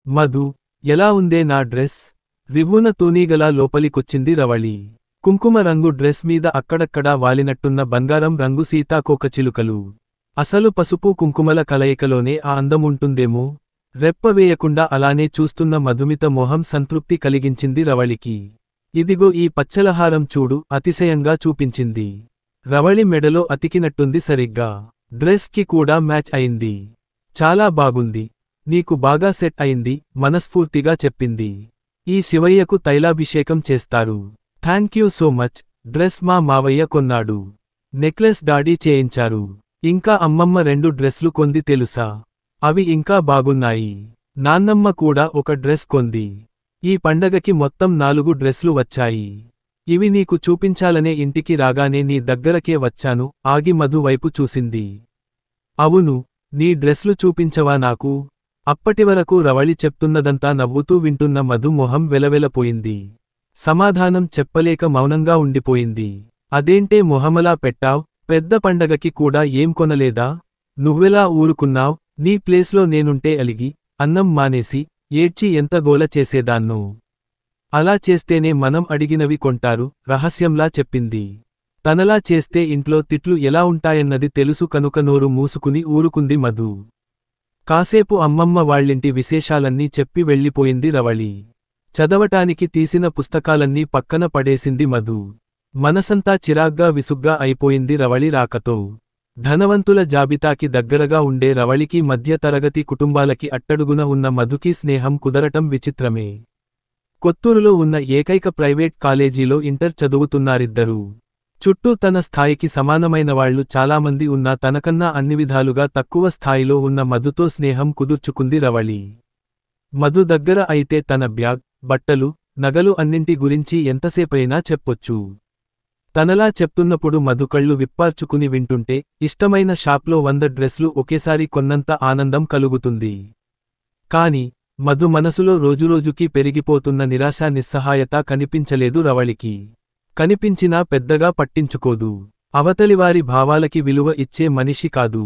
మధు, ఎలా ఉందే నా డ్రెస్? రివ్వున తూనీగలా లోపలికొచ్చింది రవళి. కుంకుమ రంగు డ్రెస్ మీద అక్కడక్కడా వాలినట్టున్న బంగారం రంగు సీతాకోకచిలుకలు. అసలు పసుపు కుంకుమల కలయికలోనే ఆ అందముంటుందేమో? రెప్ప వేయకుండా అలానే చూస్తున్న మధుమిత మొహం సంతృప్తి కలిగించింది రవళికి. ఇదిగో ఈ పచ్చలహారం చూడు అతిశయంగా చూపించింది. రవళి మెడలో అతికినట్టుంది సరిగ్గా. డ్రెస్ కి కూడా మ్యాచ్ అయింది. చాలా బాగుంది. నీకు బాగా సెట్ అయింది మనస్ఫూర్తిగా చెప్పింది. ఈ శివయ్యకు తైలాభిషేకం చేస్తారు. Thank you so much. డ్రెస్ మా మావయ్య కొన్నాడు. నెక్లెస్ డాడీ చేయించారు. ఇంకా అమ్మమ్మ 2 డ్రెస్లు కొంది తెలుసా? అవి ఇంకా బాగున్నాయి. నాన్నమ్మ కూడా ఒక డ్రెస్ కొంది. ఈ పండగకి మొత్తం 4 డ్రెస్లు వచ్చాయి. ఇవి నీకు చూపించాలనే ఇంటికి రాగానే నీ దగ్గరకే వచ్చాను. ఆగి మధు వైపు చూసింది. అవును, నీ డ్రెస్లు చూపించవా నాకు? అప్పటివరకు రవళి చెప్తున్నదంతా నవ్వుతూ వింటున్న మధు మొహం వెలవెలపోయింది. సమాధానం చెప్పలేక మౌనంగా ఉండిపోయింది. అదేంటే మొహమలా పెట్టావ్? పెద్ద పండగకి కూడా ఏం కొనలేదా? నువ్వెలా ఊరుకున్నావ్? నీ ప్లేస్లో నేనుంటే అలిగి, అన్నం మానేసి, ఏడ్చి ఎంత గోల చేసేదాన్నో. అలా చేస్తేనే మనం అడిగినవి కొంటారు రహస్యంలా చెప్పింది. తనలా చేస్తే ఇంట్లో తిట్లు ఎలా ఉంటాయన్నది తెలుసు కనుక నోరు మూసుకుని ఊరుకుంది మధు. కాసేపు అమ్మమ్మ వాళ్ళింటి విశేషాలన్నీ చెప్పి వెళ్ళిపోయింది రవళి. చదవటానికి తీసిన పుస్తకాలన్నీ పక్కన పడేసింది మధు. మనసంతా చిరాగ్గా విసుగ్గా అయిపోయింది రవళి రాకతో. ధనవంతుల జాబితాకి దగ్గరగా ఉండే రవళికి మధ్య తరగతి కుటుంబాలకి అట్టడుగున ఉన్న మధుకి స్నేహం కుదరటం విచిత్రమే. కొత్తూరులో ఉన్న ఏకైక ప్రైవేట్ కాలేజీలో ఇంటర్ చదువుతున్నారిద్దరూ. చుట్టూ తన స్థాయికి సమానమైనవాళ్లు చాలామంది ఉన్నా తనకన్నా అన్ని విధాలుగా తక్కువ స్థాయిలో ఉన్న మధుతో స్నేహం కుదుర్చుకుంది రవళి. మధు దగ్గర అయితే తన బ్యాగ్, బట్టలు, నగలు అన్నింటి గురించి ఎంతసేపైనా చెప్పొచ్చు. తనలా చెప్తున్నప్పుడు మధు కళ్ళు విప్పార్చుకుని వింటుంటే ఇష్టమైన షాప్లో 100 డ్రెస్లు ఒకేసారి కొన్నంత ఆనందం కలుగుతుంది. కాని మధు మనసులో రోజురోజుకీ పెరిగిపోతున్న నిరాశ నిస్సహాయత కనిపించలేదు రవళికి. కనిపించినా పెద్దగా పట్టించుకోదు. అవతలివారి భావాలకి విలువ ఇచ్చే మనిషి కాదు.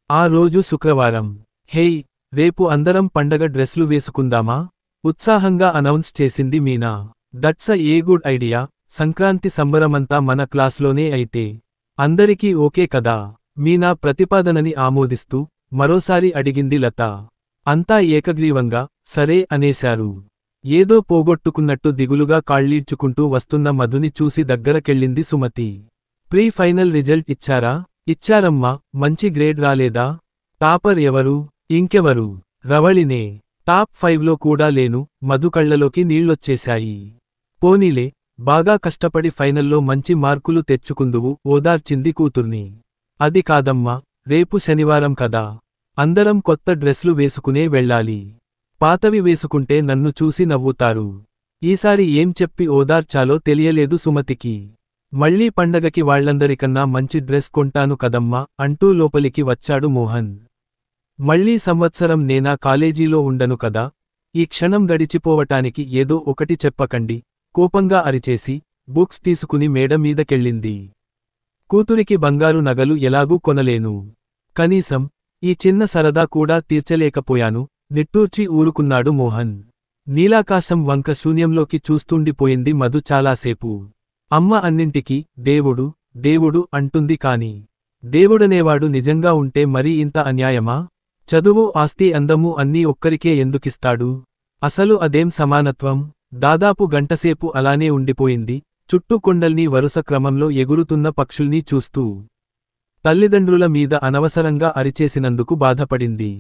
ఆ రోజు శుక్రవారం. హేయ్, రేపు అందరం పండగ డ్రెస్లు వేసుకుందామా? ఉత్సాహంగా అనౌన్స్ చేసింది Meena. That's a good idea. Sankranti సంబరమంతా మన క్లాస్లోనే అయితే అందరికీ ఓకే కదా? మీనా ప్రతిపాదనని ఆమోదిస్తూ మరోసారి అడిగింది లత. అంతా ఏకగ్రీవంగా సరే అనేశారు. ఏదో పోగొట్టుకున్నట్టు దిగులుగా కాళ్ళీడ్చుకుంటూ వస్తున్న మధుని చూసి దగ్గరకెళ్ళింది సుమతి. ప్రీ ఫైనల్ రిజల్ట్ ఇచ్చారా? ఇచ్చారమ్మా. మంచి గ్రేడ్ రాలేదా? టాపర్ ఎవరు? ఇంకెవరు? రవళినే. టాప్ 5లో కూడా లేను. మధు కళ్లలోకి నీళ్లొచ్చేశాయి. పోనీలే, బాగా కష్టపడి ఫైనల్లో మంచి మార్కులు తెచ్చుకుందువు ఓదార్చింది కూతుర్ని. అది కాదమ్మా, రేపు శనివారం కదా. అందరం కొత్త డ్రెస్లు వేసుకునే వెళ్ళాలి. పాతవి వేసుకుంటే నన్ను చూసి నవ్వుతారు. ఈసారి ఏం చెప్పి ఓదార్చాలో తెలియలేదు సుమతికి. మళ్ళీ పండగకి వాళ్లందరికన్నా మంచి డ్రెస్ కొంటాను కదమ్మా అంటూ లోపలికి వచ్చాడు మోహన్. మళ్ళీ సంవత్సరం నేనా కాలేజీలో ఉండను కదా. ఈ క్షణం గడిచిపోవటానికి ఏదో ఒకటి చెప్పకండి కోపంగా అరిచేసి బుక్స్ తీసుకుని మేడ మీదకెళ్ళింది. కూతురికి బంగారు నగలు ఎలాగూ కొనలేను. కనీసం ఈ చిన్న సరదా కూడా తీర్చలేకపోయాను నిట్టూర్చి ఊరుకున్నాడు మోహన్. నీలాకాశం వంక శూన్యంలోకి చూస్తుండిపోయింది మధు చాలాసేపు. అమ్మ అన్నింటికీ దేవుడు దేవుడు అంటుంది కాని దేవుడనేవాడు నిజంగా ఉంటే మరీ ఇంత అన్యాయమా? చదువు, ఆస్తి, అందము అన్నీ ఒక్కరికే ఎందుకిస్తాడు? అసలు అదేం సమానత్వం? దాదాపు గంటసేపు అలానే ఉండిపోయింది చుట్టూ కొండల్ని వరుస క్రమంలో ఎగురుతున్న పక్షుల్ని చూస్తూ. తల్లిదండ్రుల మీద అనవసరంగా అరిచేసినందుకు బాధపడింది.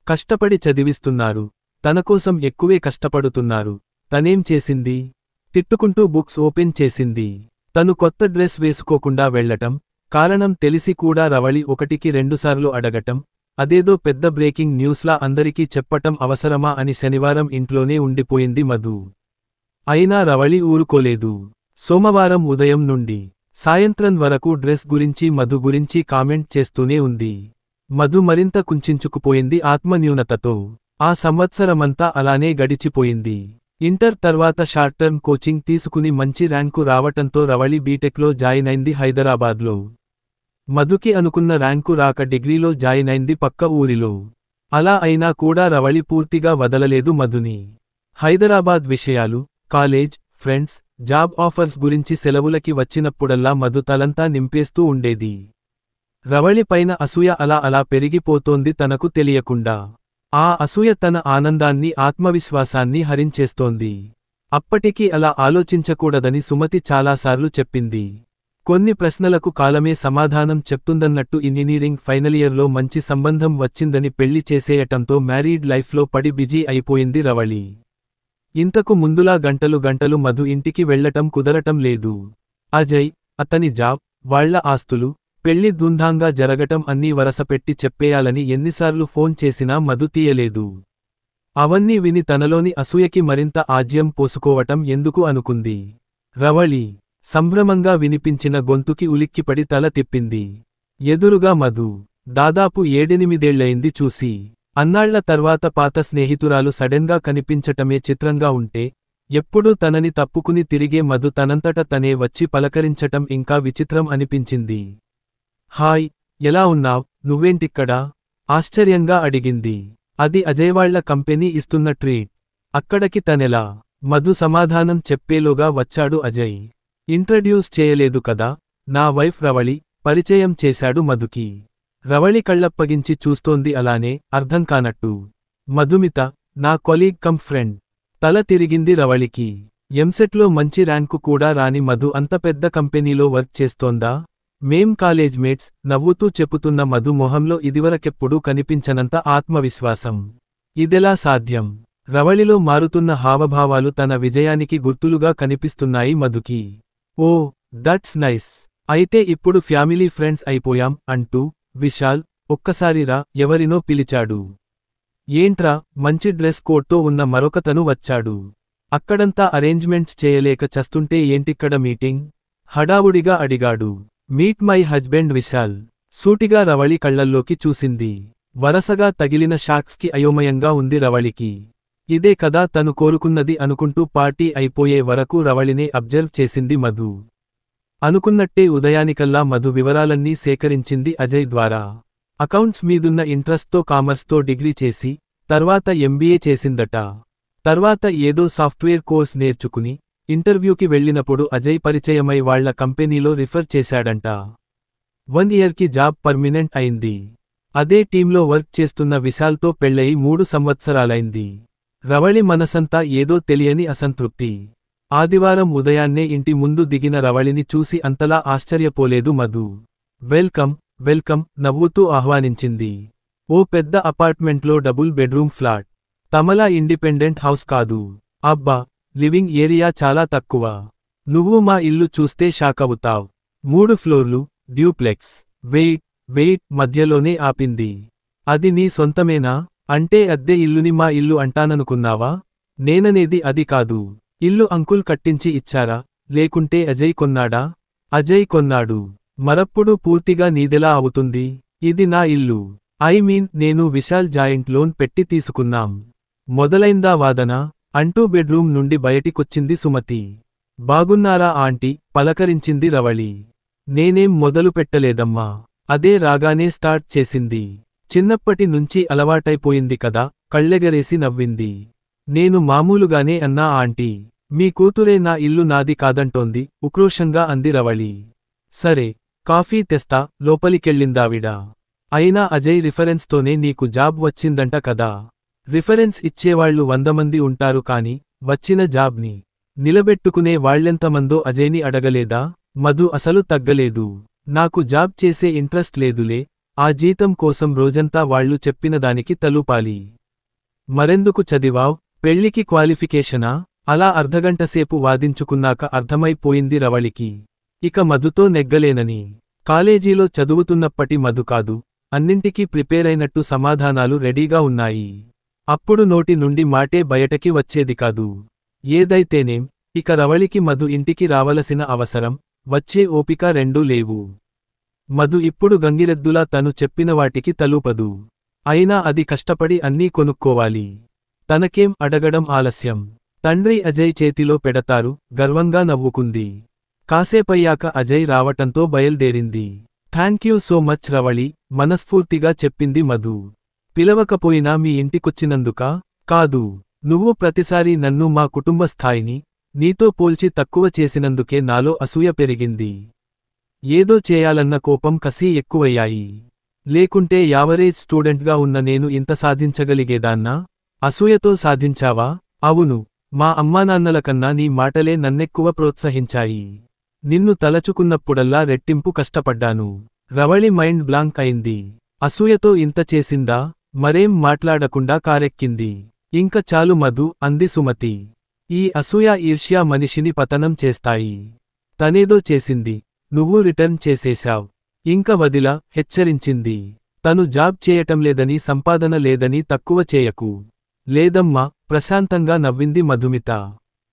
కష్టపడి చదివిస్తున్నారు. తనకోసం ఎక్కువే కష్టపడుతున్నారు. తనేం చేసింది? తిట్టుకుంటూ బుక్స్ ఓపెన్ చేసింది. తను కొత్త డ్రెస్ వేసుకోకుండా వెళ్లటం, కారణం తెలిసి కూడా రవళి 1కి 2 సార్లు అడగటం, అదేదో పెద్ద బ్రేకింగ్ న్యూస్లా అందరికీ చెప్పటం అవసరమా అని శనివారం ఇంట్లోనే ఉండిపోయింది మధు. అయినా రవళి ఊరుకోలేదు. సోమవారం ఉదయం నుండి సాయంత్రం వరకు డ్రెస్ గురించి మధు గురించి కామెంట్ చేస్తూనే ఉంది. మధు మరింత కుంచించుకుపోయింది ఆత్మన్యూనతతో. ఆ సంవత్సరమంతా అలానే గడిచిపోయింది. ఇంటర్ తర్వాత షార్ట్ టర్మ్ కోచింగ్ తీసుకుని మంచి ర్యాంకు రావటంతో రవళి బీటెక్లో జాయిన్ అయింది హైదరాబాద్లో. మధుకి అనుకున్న ర్యాంకు రాక డిగ్రీలో జాయిన్ అయింది పక్క ఊరిలో. అలా అయినా కూడా రవళి పూర్తిగా వదలలేదు మధుని. హైదరాబాద్ విషయాలు, కాలేజ్, ఫ్రెండ్స్, జాబ్ ఆఫర్స్ గురించి సెలవులకి వచ్చినప్పుడల్లా మధు తలంతా నింపేస్తూ ఉండేది. రవళి పైన అసూయ అలా అలా పెరిగిపోతోంది తనకు తెలియకుండా. ఆ అసూయ తన ఆనందాన్ని, ఆత్మవిశ్వాసాన్ని హరించేస్తోంది. అప్పటికీ అలా ఆలోచించకూడదని సుమతి చాలాసార్లు చెప్పింది. కొన్ని ప్రశ్నలకు కాలమే సమాధానం చెప్తుందన్నట్టు ఇంజనీరింగ్ ఫైనలియర్లో మంచి సంబంధం వచ్చిందని పెళ్లి చేసేయటంతో మ్యారీడ్ లైఫ్లో పడి బిజీ అయిపోయింది రవళి. ఇంతకు ముందులా గంటలు గంటలు మధు ఇంటికి వెళ్లటం కుదరటం లేదు. అజయ్, అతని జాబ్, వాళ్ల ఆస్తులు, పెళ్లి ధూంధాంగా జరగటం అన్నీ వరసపెట్టి చెప్పేయాలని ఎన్నిసార్లు ఫోన్ చేసినా మధు తీయలేదు. అవన్నీ విని తనలోని అసూయకి మరింత ఆజ్యం పోసుకోవటం ఎందుకు అనుకుంది. రవళి సంభ్రమంగా వినిపించిన గొంతుకి ఉలిక్కిపడి తల తిప్పింది. ఎదురుగా మధు. దాదాపు 7-8 చూసి. అన్నాళ్ల తర్వాత పాత స్నేహితురాలు సడెన్గా కనిపించటమే చిత్రంగా ఉంటే, ఎప్పుడూ తనని తప్పుకుని తిరిగే మధు తనంతట తనే వచ్చి పలకరించటం ఇంకా విచిత్రం అనిపించింది. హాయ్, ఎలా ఉన్నావ్, నువ్వేంటిక్కడా? ఆశ్చర్యంగా అడిగింది. అది అజయ్వాళ్ల కంపెనీ ఇస్తున్న ట్రీట్. అక్కడికి తనెలా? మధు సమాధానం చెప్పేలోగా వచ్చాడు అజయ్. ఇంట్రడ్యూస్ చేయలేదు కదా, నా వైఫ్ రవళి, పరిచయం చేశాడు మధుకి. రవళి కళ్ళప్పగించి చూస్తోంది అలానే, అర్థం కానట్టు. మధుమిత, నా కొలీగ్ కమ్ ఫ్రెండ్. తల తిరిగింది రవళికి. ఎంసెట్లో మంచి ర్యాంకు కూడా రాని మధు అంత పెద్ద కంపెనీలో వర్క్ చేస్తోందా? మేం కాలేజ్ మేట్స్, నవ్వుతూ చెప్పుతున్న మధు మొహంలో ఇదివరకెప్పుడూ కనిపించనంత ఆత్మవిశ్వాసం. ఇదెలా సాధ్యం? రవళిలో మారుతున్న హావభావాలు తన విజయానికి గుర్తులుగా కనిపిస్తున్నాయి మధుకి. ఓ, దట్స్ నైస్. అయితే ఇప్పుడు ఫ్యామిలీ ఫ్రెండ్స్ అయిపోయాం అంటూ విశాల్ ఒక్కసారి రా ఎవరినో పిలిచాడు. ఏంట్రా, మంచి డ్రెస్ కోడ్తో ఉన్న మరొకతను వచ్చాడు. అక్కడంతా అరేంజ్మెంట్స్ చేయలేక చస్తుంటే ఏంటిక్కడ మీటింగ్? హడావుడిగా అడిగాడు. Meet my husband Vishal. సూటిగా రవళి కళ్లల్లోకి చూసింది. వరసగా తగిలిన షాక్స్కి అయోమయంగా ఉంది రవళికి. ఇదే కదా తను కోరుకున్నది అనుకుంటూ పార్టీ అయిపోయే వరకు రవళినే అబ్జర్వ్ చేసింది మధు. అనుకున్నట్టే ఉదయానికల్లా మధు వివరాలన్నీ సేకరించింది అజయ్ ద్వారా. అకౌంట్స్ మీదున్న ఇంట్రెస్ట్తో కామర్స్తో డిగ్రీ చేసి, తర్వాత ఎంబీఏ చేసిందట. తర్వాత ఏదో సాఫ్ట్వేర్ కోర్స్ నేర్చుకుని, ఇంటర్వ్యూకి వెళ్ళినప్పుడు అజయ్ పరిచయమై వాళ్ల కంపెనీలో రిఫర్ చేశాడంట. 1 ఇయర్కి జాబ్ పర్మినెంట్ అయింది. అదే టీంలో వర్క్ చేస్తున్న విశాల్తో పెళ్లయి 3 సంవత్సరాలైంది. రవళి మనసంతా ఏదో తెలియని అసంతృప్తి. ఆదివారం ఉదయాన్నే ఇంటి ముందు దిగిన రవళిని చూసి అంతలా ఆశ్చర్యపోలేదు మధు. వెల్కమ్, వెల్కమ్ నవ్వుతూ ఆహ్వానించింది. ఓ పెద్ద అపార్ట్మెంట్లో డబుల్ బెడ్రూమ్ ఫ్లాట్. తమలా ఇండిపెండెంట్ హౌస్ కాదు. అబ్బా, లివింగ్ ఏరియా చాలా తక్కువ. నువ్వు మా ఇల్లు చూస్తే షాకవుతావ్. 3 ఫ్లోర్లు, డ్యూప్లెక్స్. వెయిట్ మధ్యలోనే ఆపింది. అది నీ సొంతమేనా? అంటే అద్దె ఇల్లుని మా ఇల్లు అంటాననుకున్నావా? నేననేది అది కాదు. ఇల్లు అంకుల్ కట్టించి ఇచ్చారా, లేకుంటే అజయ్ కొన్నాడా? అజయ్ కొన్నాడు. మరప్పుడు పూర్తిగా నీదెలా అవుతుంది? ఇది నా ఇల్లు. ఐ మీన్ నేను విశాల్ జాయింట్ లోన్ పెట్టి తీసుకున్నాం. మొదలైందా వాదన? అంటూ బెడ్రూమ్ నుండి బయటికొచ్చింది సుమతి. బాగున్నారా ఆంటీ, పలకరించింది రవళి. నేనేం మొదలు పెట్టలేదమ్మా. అదే రాగానే స్టార్ట్ చేసింది. చిన్నప్పటి నుంచి అలవాటైపోయింది కదా, కళ్ళెగరేసి నవ్వింది. నేను మామూలుగానే అన్నా ఆంటీ. మీ కూతురే నా ఇల్లు నాది కాదంటోంది, ఉక్రోషంగా అంది రవళి. సరే, కాఫీ తెస్తా, లోపలికెళ్ళిందావిడ. అయినా అజయ్ రిఫరెన్స్తోనే నీకు జాబ్ వచ్చిందంట కదా. రిఫరెన్స్ ఇచ్చేవాళ్లు 100 మంది ఉంటారు కాని, వచ్చిన జాబ్ని నిలబెట్టుకునే వాళ్లెంతమందో అజయ్ని అడగలేదా? మధు అసలు తగ్గలేదు. నాకు జాబ్ చేసే ఇంట్రెస్ట్ లేదులే, ఆ జీతం కోసం రోజంతా వాళ్లు చెప్పినదానికి తలూపాలి. మరెందుకు చదివావ్? పెళ్లికి క్వాలిఫికేషనా? అలా అర్ధగంటసేపు వాదించుకున్నాక అర్థమైపోయింది రవళికి. ఇక మధుతో నెగ్గలేనని. కాలేజీలో చదువుతున్నప్పటి మధు కాదు, అన్నింటికీ ప్రిపేరైనట్టు సమాధానాలు రెడీగా ఉన్నాయి. అప్పుడు నోటి నుండి మాటే బయటకి వచ్చేది కాదు. ఏదైతేనేం, ఇక రవళికి మధు ఇంటికి రావలసిన అవసరం, వచ్చే ఓపిక రెండూ లేవు. మధు ఇప్పుడు గంగిరెద్దులా తను చెప్పిన వాటికి తలూపదు. అయినా అది కష్టపడి అన్నీ కొనుక్కోవాలి. తనకేం అడగడం ఆలస్యం. తండ్రి అజయ్ చేతిలో పెడతారు, గర్వంగా నవ్వుకుంది. కాసేపయ్యాక అజయ్ రావటంతో బయల్దేరింది. థాంక్యూ సో మచ్ రవళి, మనస్ఫూర్తిగా చెప్పింది మధు. పిలవకపోయినా మీ ఇంటికొచ్చినందుకా? కాదు. నువ్వు ప్రతిసారీ నన్ను మా కుటుంబ స్థాయిని నీతో పోల్చి తక్కువ చేసినందుకే నాలో అసూయ పెరిగింది. ఏదో చేయాలన్న కోపం కసి ఎక్కువయ్యాయి. లేకుంటే యావరేజ్ స్టూడెంట్గా ఉన్న నేను ఇంత సాధించగలిగేదాన్నా? అసూయతో సాధించావా? అవును. మా అమ్మానాన్నల కన్నా నీ మాటలే నన్నెక్కువ ప్రోత్సహించాయి. నిన్ను తలచుకున్నప్పుడల్లా రెట్టింపు కష్టపడ్డాను. రవళి మైండ్ బ్లాంక్ అయింది. అసూయతో ఇంత చేసిందా? మరేం మాట్లాడకుండా కారెక్కింది. ఇంక చాలు మధు, అంది సుమతి. ఈ అసూయ ఈర్ష్య మనిషిని పతనం చేస్తాయి. తనేదో చేసింది. నువ్వు రిటర్న్ చేసేశావ్. ఇంక వదిల, హెచ్చరించింది. తను జాబ్ చేయటంలేదని సంపాదన లేదని తక్కువ చేయకు. లేదమ్మా, ప్రశాంతంగా నవ్వింది మధుమిత.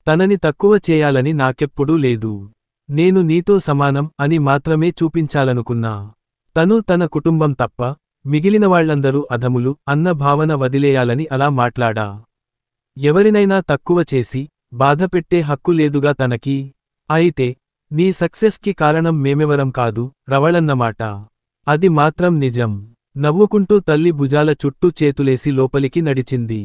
తనని తక్కువ చేయాలని నాకెప్పుడూ లేదు. నేను నీతో సమానం అని మాత్రమే చూపించాలనుకున్నా. తను తన కుటుంబం తప్ప మిగిలినవాళ్లందరూ అధములు అన్న భావన వదిలేయాలని అలా మాట్లాడా. ఎవరినైనా తక్కువ చేసి బాధపెట్టే హక్కు లేదుగా తనకి. అయితే నీ సక్సెస్కి కారణం మేమెవరం కాదు, రవళన్నమాట. అది మాత్రం నిజం. నవ్వుకుంటూ తల్లి భుజాల చుట్టూ చేతులేసి లోపలికి నడిచింది.